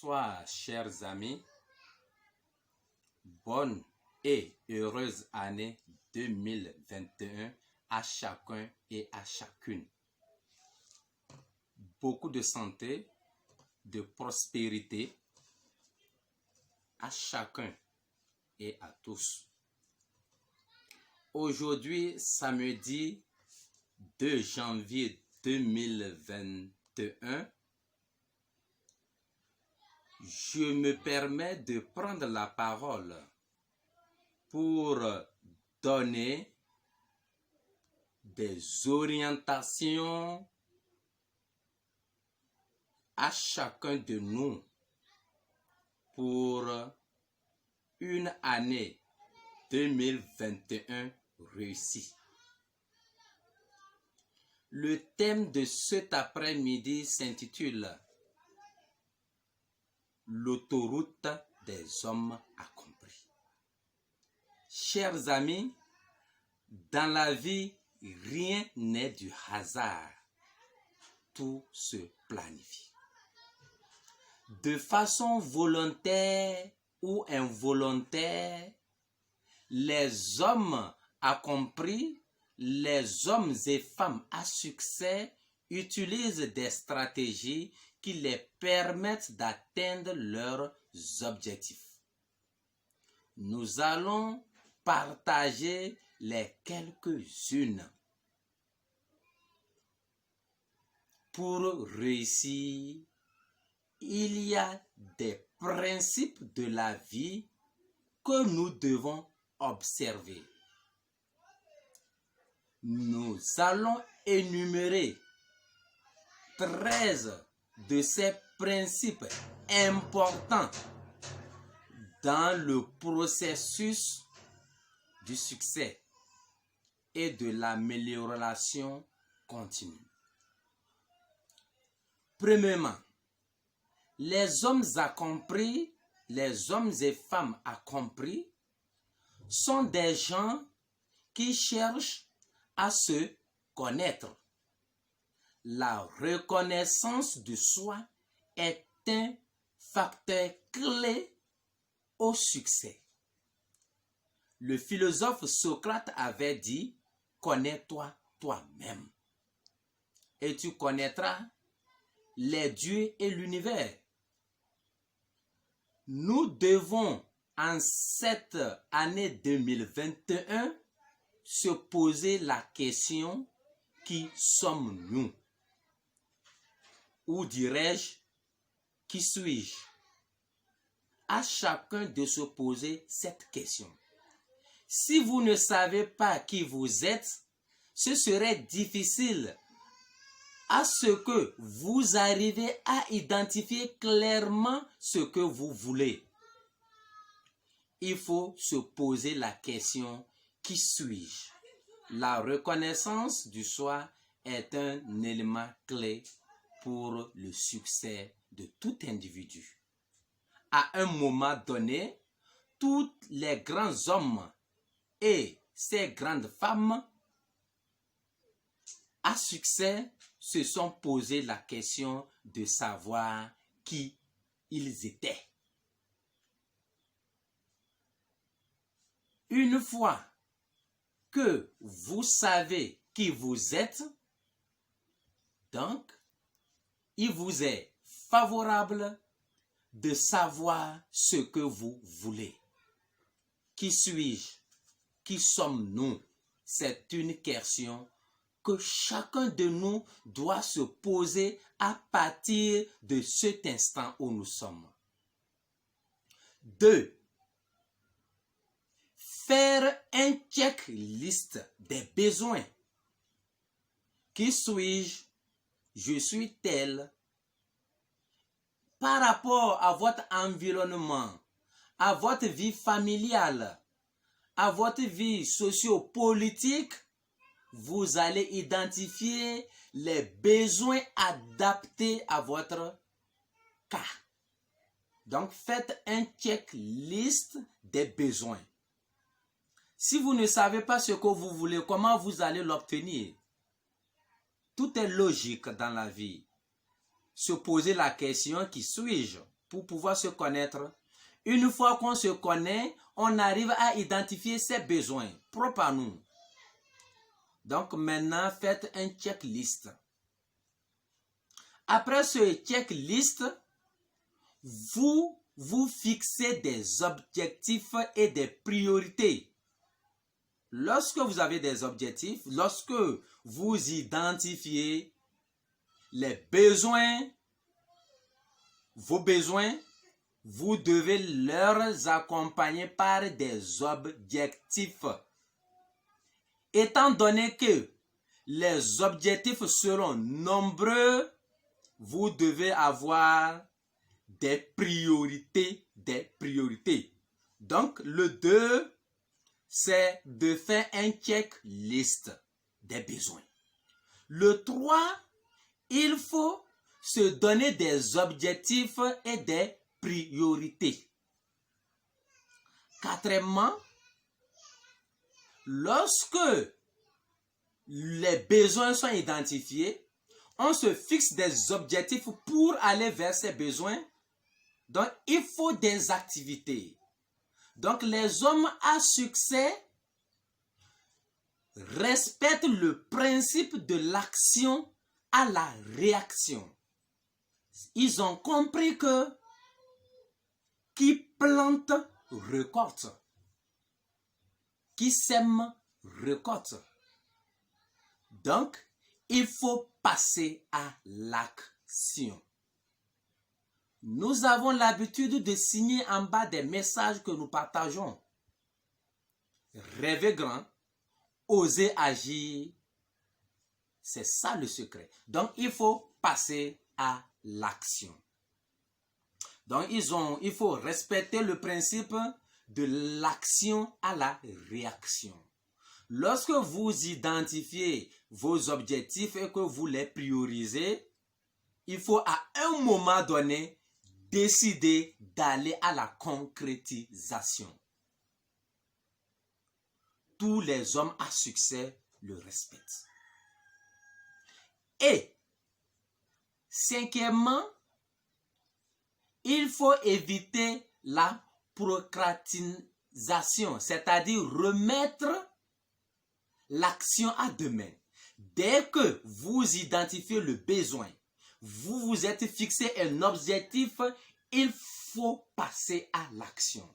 Bonsoir, chers amis. Bonne et heureuse année 2021 à chacun et à chacune. Beaucoup de santé, de prospérité à chacun et à tous. Aujourd'hui, samedi 2 janvier 2021, je me permets de prendre la parole pour donner des orientations à chacun de nous pour une année 2021 réussie. Le thème de cet après-midi s'intitule l'autoroute des hommes accomplis. Chers amis, dans la vie, rien n'est du hasard. Tout se planifie. De façon volontaire ou involontaire, les hommes accomplis, les hommes et femmes à succès utilisent des stratégies qui les permettent d'atteindre leurs objectifs. Nous allons partager les quelques-unes. Pour réussir, il y a des principes de la vie que nous devons observer. Nous allons énumérer 13 de ces principes importants dans le processus du succès et de l'amélioration continue. Premièrement, les hommes accomplis, les hommes et femmes accomplis sont des gens qui cherchent à se connaître. La reconnaissance de soi est un facteur clé au succès. Le philosophe Socrate avait dit « Connais-toi toi-même et tu connaîtras les dieux et l'univers ». Nous devons en cette année 2021 se poser la question « Qui sommes-nous » ou dirais-je « Qui suis-je » À chacun de se poser cette question. Si vous ne savez pas qui vous êtes, ce serait difficile à ce que vous arrivez à identifier clairement ce que vous voulez. Il faut se poser la question « Qui suis-je » La reconnaissance du soi est un élément clé pour le succès de tout individu. À un moment donné, tous les grands hommes et ces grandes femmes à succès se sont posé la question de savoir qui ils étaient. Une fois que vous savez qui vous êtes, donc, il vous est favorable de savoir ce que vous voulez. Qui suis-je? Qui sommes-nous? C'est une question que chacun de nous doit se poser à partir de cet instant où nous sommes. 2. Faire un checklist des besoins. Qui suis-je? Je suis tel. Par rapport à votre environnement, à votre vie familiale, à votre vie socio-politique, vous allez identifier les besoins adaptés à votre cas. Donc, faites un checklist des besoins. Si vous ne savez pas ce que vous voulez, comment vous allez l'obtenir? Tout est logique dans la vie. Se poser la question, qui suis-je? pour pouvoir se connaître. Une fois qu'on se connaît, on arrive à identifier ses besoins propres à nous. Donc maintenant, faites un checklist. Après ce checklist, vous fixez des objectifs et des priorités. Lorsque vous avez des objectifs, lorsque vous identifiez les besoins, vos besoins, vous devez leur accompagner par des objectifs. Étant donné que les objectifs seront nombreux, vous devez avoir des priorités, Donc, le 2, c'est de faire un checklist des besoins. Le 3, il faut se donner des objectifs et des priorités. Quatrièmement, lorsque les besoins sont identifiés, on se fixe des objectifs pour aller vers ces besoins. Donc, il faut des activités. Donc, les hommes à succès respectent le principe de l'action à la réaction. Ils ont compris que qui plante, récolte. Qui sème, récolte. Donc, il faut passer à l'action. Nous avons l'habitude de signer en bas des messages que nous partageons. Rêver grand, oser agir, c'est ça le secret. Donc, il faut passer à l'action. Donc, il faut respecter le principe de l'action à la réaction. Lorsque vous identifiez vos objectifs et que vous les priorisez, il faut à un moment donné décider d'aller à la concrétisation. Tous les hommes à succès le respectent. Et, cinquièmement, il faut éviter la procrastination, c'est-à-dire remettre l'action à demain. Dès que vous identifiez le besoin, vous vous êtes fixé un objectif, il faut passer à l'action.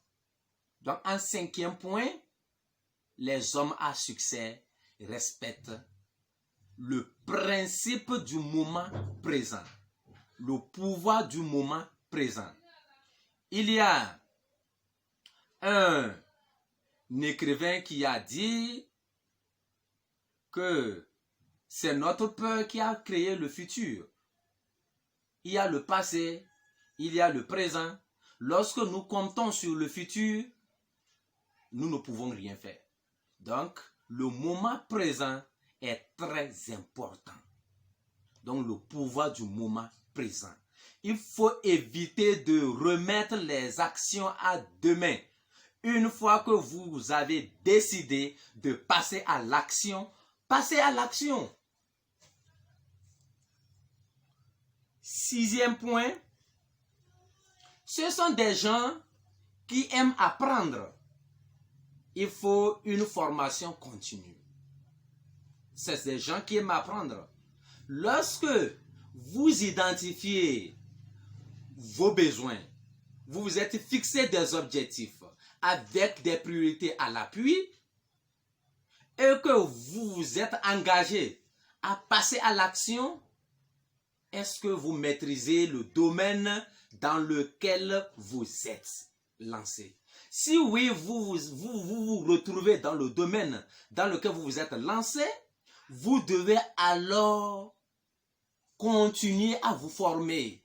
Donc, en cinquième point, les hommes à succès respectent le principe du moment présent, le pouvoir du moment présent. Il y a un écrivain qui a dit que c'est notre peur qui a créé le futur. Il y a le passé, il y a le présent. Lorsque nous comptons sur le futur, nous ne pouvons rien faire. Donc, le moment présent est très important. Donc, le pouvoir du moment présent. Il faut éviter de remettre les actions à demain. Une fois que vous avez décidé de passer à l'action, passez à l'action. Sixième point, ce sont des gens qui aiment apprendre. Il faut une formation continue. C'est des gens qui aiment apprendre. Lorsque vous identifiez vos besoins, vous vous êtes fixé des objectifs avec des priorités à l'appui et que vous vous êtes engagé à passer à l'action, est-ce que vous maîtrisez le domaine dans lequel vous êtes lancé? Si oui, vous retrouvez dans le domaine dans lequel vous vous êtes lancé, vous devez alors continuer à vous former.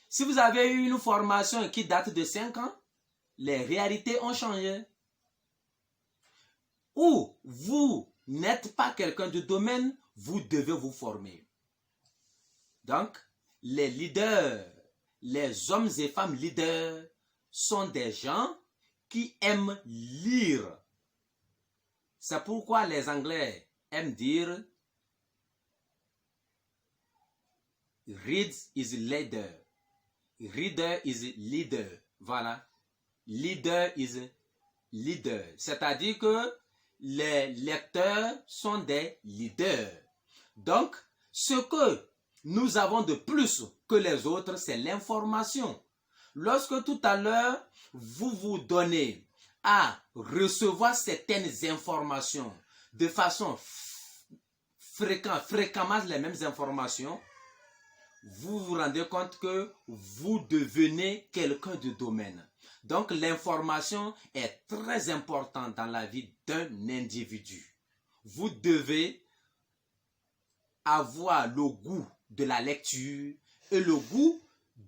Si vous avez eu une formation qui date de 5 ans, les réalités ont changé. Ou vous n'êtes pas quelqu'un de domaine, vous devez vous former. Donc, les leaders, les hommes et femmes leaders sont des gens qui aiment lire. C'est pourquoi les Anglais aiment dire read is leader. Reader is leader. Voilà. Leader is leader. C'est-à-dire que les lecteurs sont des leaders. Donc, ce que nous avons de plus que les autres, c'est l'information. Lorsque tout à l'heure, vous vous donnez à recevoir certaines informations de façon fréquemment les mêmes informations, vous vous rendez compte que vous devenez quelqu'un de domaine. Donc l'information est très importante dans la vie d'un individu. Vous devez avoir le goût de la lecture et le goût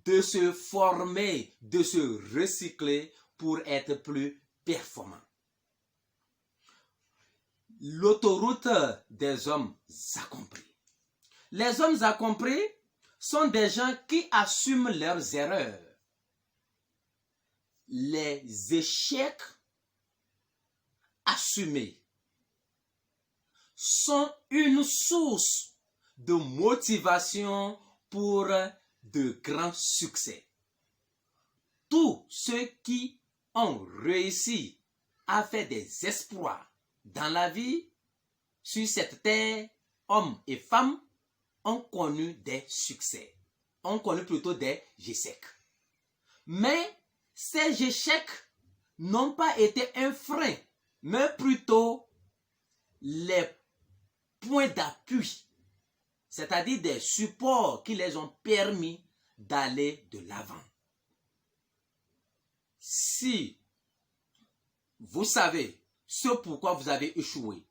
de se former, de se recycler pour être plus performant. L'autoroute des hommes accomplis. Les hommes accomplis sont des gens qui assument leurs erreurs. Les échecs assumés sont une source de motivation pour de grands succès. Tous ceux qui ont réussi à faire des exploits dans la vie, sur cette terre, hommes et femmes, ont connu des succès, ont connu plutôt des échecs. Mais ces échecs n'ont pas été un frein, mais plutôt les points d'appui, c'est-à-dire des supports qui les ont permis d'aller de l'avant. Si vous savez ce pourquoi vous avez échoué,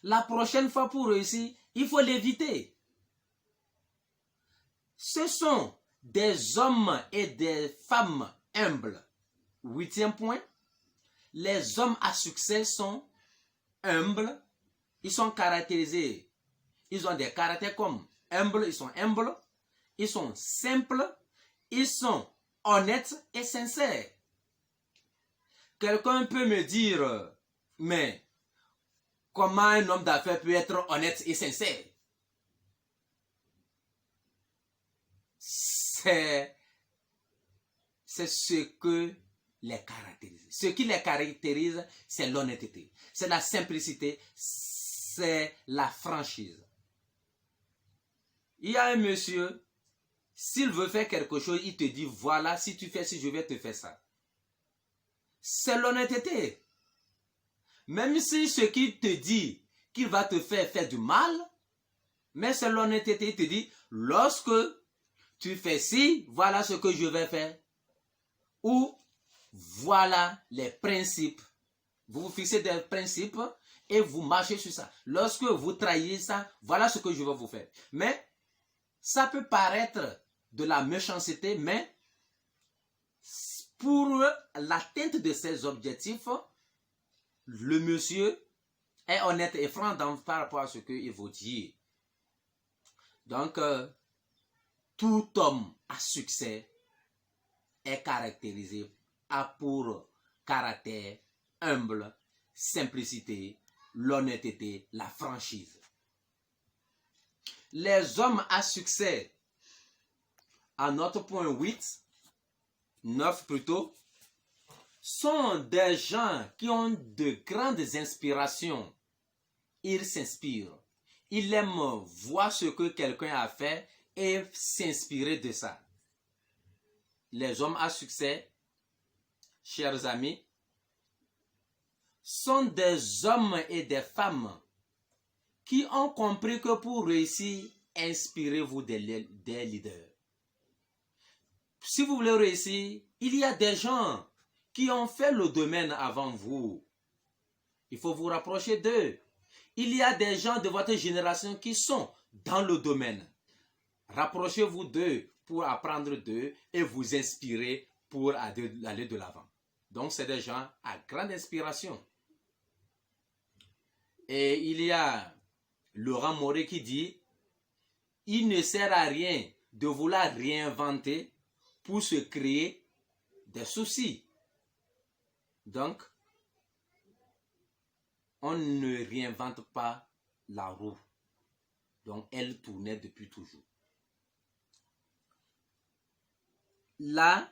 la prochaine fois pour réussir, il faut l'éviter. Ce sont des hommes et des femmes humbles. 8e point, les hommes à succès sont humbles. Ils sont caractérisés, ils ont des caractères comme humbles, ils sont simples, ils sont honnêtes et sincères. Quelqu'un peut me dire, mais comment un homme d'affaires peut être honnête et sincère? C'est ce que les caractérise. Ce qui les caractérise, c'est l'honnêteté, c'est la simplicité, c'est la franchise. Il y a un monsieur, s'il veut faire quelque chose, il te dit, voilà, si tu fais ci, je vais te faire ça. C'est l'honnêteté. Même si ce qu'il te dit qu'il va te faire du mal, mais c'est l'honnêteté. Il te dit, lorsque tu fais ci, voilà ce que je vais faire. Ou voilà les principes. Vous vous fixez des principes et vous marchez sur ça. Lorsque vous trahissez ça, voilà ce que je vais vous faire. Mais ça peut paraître de la méchanceté, mais pour l'atteinte de ces objectifs, le monsieur est honnête et franc par rapport à ce qu'il vous dit. Donc, tout homme à succès est caractérisé pour caractère humble, simplicité, l'honnêteté, la franchise. Les hommes à succès, à notre point 9 plutôt, sont des gens qui ont de grandes inspirations. Ils s'inspirent. Ils aiment voir ce que quelqu'un a fait et s'inspirer de ça. Les hommes à succès, chers amis, sont des hommes et des femmes qui ont compris que pour réussir, inspirez-vous des leaders. Si vous voulez réussir, il y a des gens qui ont fait le domaine avant vous. Il faut vous rapprocher d'eux. Il y a des gens de votre génération qui sont dans le domaine. Rapprochez-vous d'eux pour apprendre d'eux et vous inspirer pour aller de l'avant. Donc, c'est des gens à grande inspiration. Et il y a Laurent Moré qui dit, il ne sert à rien de vouloir réinventer pour se créer des soucis. Donc, on ne réinvente pas la roue. Donc, elle tournait depuis toujours. la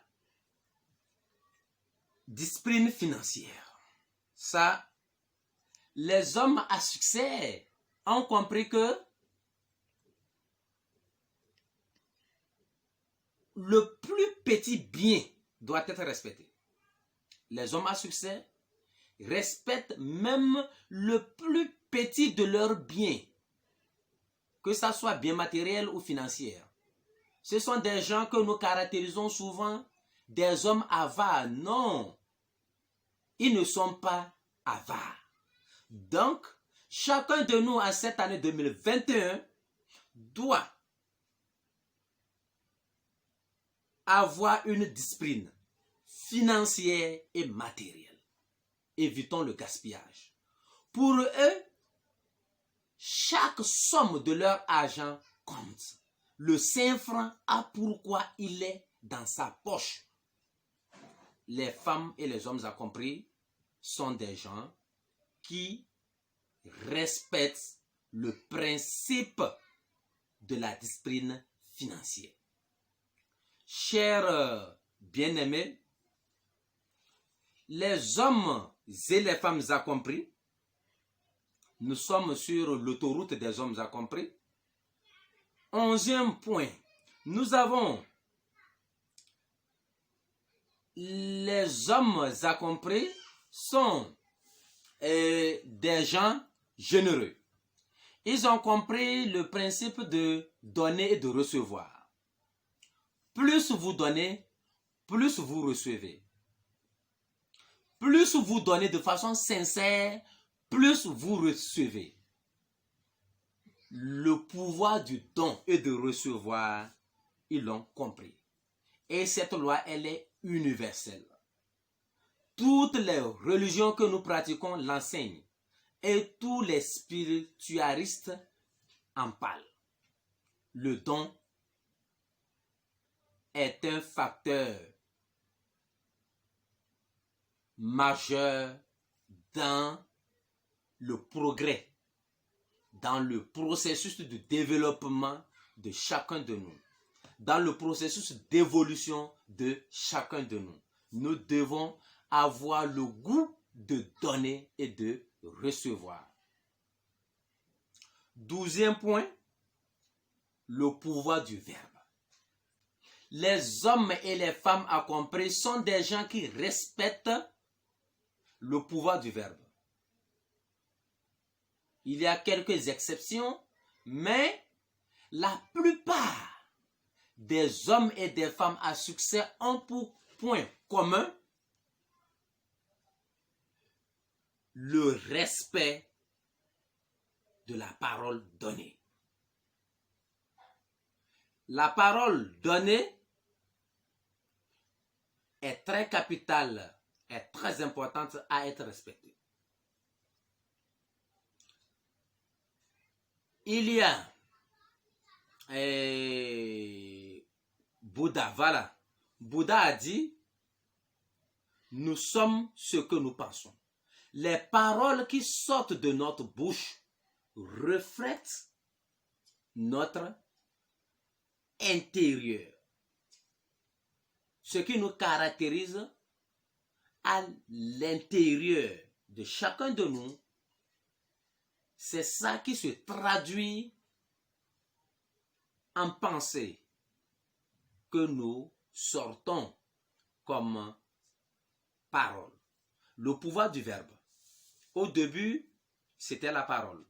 discipline financière. Ça, les hommes à succès ont compris que le plus petit bien doit être respecté. Les hommes à succès respectent même le plus petit de leurs biens, que ça soit bien matériel ou financier. Ce sont des gens que nous caractérisons souvent des hommes avares. Non, ils ne sont pas avares. Donc, chacun de nous en cette année 2021 doit avoir une discipline financière et matérielle. Évitons le gaspillage. Pour eux, chaque somme de leur argent compte. Le 5 francs a pourquoi il est dans sa poche. Les femmes et les hommes accomplis sont des gens qui respectent le principe de la discipline financière. Chers bien-aimés, les hommes et les femmes accomplis, nous sommes sur l'autoroute des hommes accomplis. 11e point, nous avons les hommes accomplis sont des gens généreux. Ils ont compris le principe de donner et de recevoir. Plus vous donnez, plus vous recevez. Plus vous donnez de façon sincère, plus vous recevez. Le pouvoir du don et de recevoir, ils l'ont compris. Et cette loi, elle est universelle. Toutes les religions que nous pratiquons l'enseignent. Et tous les spiritualistes en parlent. Le don est un facteur majeur dans le progrès, dans le processus de développement de chacun de nous, dans le processus d'évolution de chacun de nous. Nous devons avoir le goût de donner et de recevoir. 12e point, le pouvoir du verbe. Les hommes et les femmes accomplis sont des gens qui respectent le pouvoir du verbe. Il y a quelques exceptions, mais la plupart des hommes et des femmes à succès ont pour point commun le respect de la parole donnée. La parole donnée est très capitale, est très importante à être respectée. Il y a Bouddha, voilà. Bouddha a dit, nous sommes ce que nous pensons. Les paroles qui sortent de notre bouche reflètent notre intérieur. Ce qui nous caractérise à l'intérieur de chacun de nous, c'est ça qui se traduit en pensée que nous sortons comme parole. Le pouvoir du verbe. Au début, c'était la parole,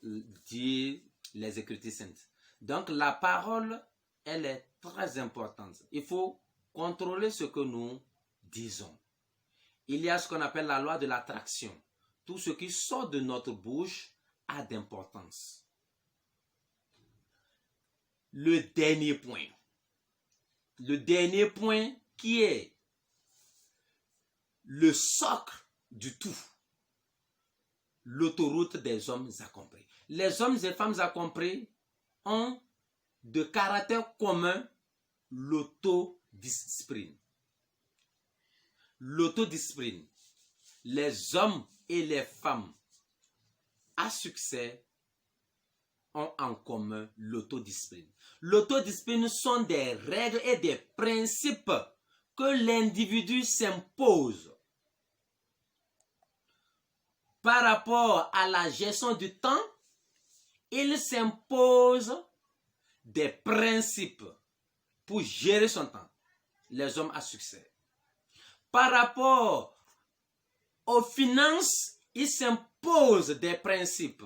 dit les Écritures saintes. Donc la parole, elle est très importante. Il faut contrôler ce que nous disons. Il y a ce qu'on appelle la loi de l'attraction. Tout ce qui sort de notre bouche a d'importance. Le dernier point. Le dernier point qui est le socle du tout. L'autoroute des hommes accomplis. Les hommes et femmes accomplis ont de caractère commun l'autodiscipline. L'autodiscipline. Les hommes et les femmes à succès ont en commun l'autodiscipline. L'autodiscipline sont des règles et des principes que l'individu s'impose par rapport à la gestion du temps. Il s'impose des principes pour gérer son temps. Les hommes à succès. Par rapport aux finances, il s'impose des principes.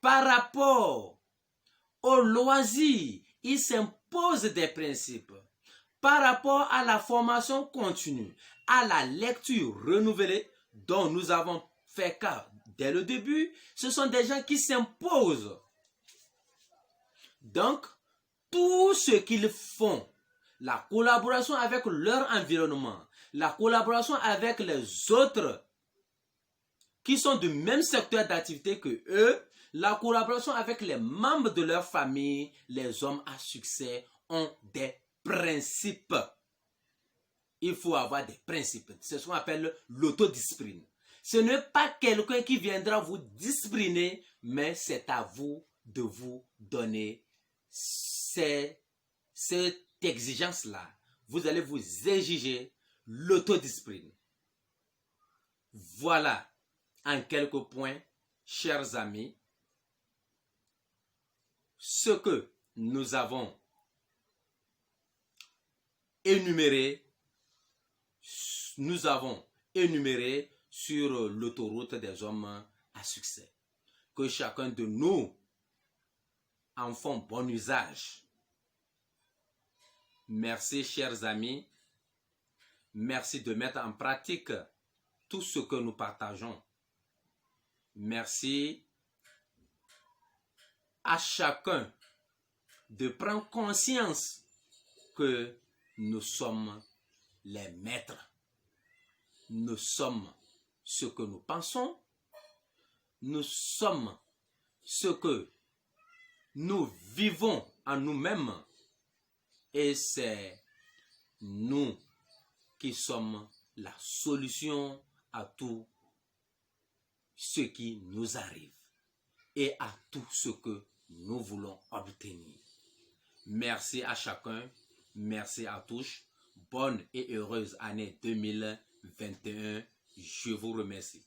Par rapport aux loisirs, il s'impose des principes. Par rapport à la formation continue, à la lecture renouvelée dont nous avons fait cas dès le début, ce sont des gens qui s'imposent. Donc, tout ce qu'ils font, la collaboration avec leur environnement, la collaboration avec les autres qui sont du même secteur d'activité que eux, la collaboration avec les membres de leur famille, les hommes à succès ont des principes. Il faut avoir des principes. C'est ce qu'on appelle l'autodiscipline. Ce n'est pas quelqu'un qui viendra vous discipliner, mais c'est à vous de vous donner cette exigence-là. Vous allez vous exiger l'autodiscipline. Voilà, en quelques points, chers amis, ce que nous avons énuméré, sur l'autoroute des hommes à succès. Que chacun de nous en font bon usage. Merci, chers amis. Merci de mettre en pratique tout ce que nous partageons. Merci à chacun de prendre conscience que nous sommes les maîtres. Nous sommes ce que nous pensons. Nous sommes ce que nous vivons en nous-mêmes. Et c'est nous qui sommes la solution à tout ce qui nous arrive et à tout ce que nous voulons obtenir. Merci à chacun, merci à tous. Bonne et heureuse année 2021. Je vous remercie.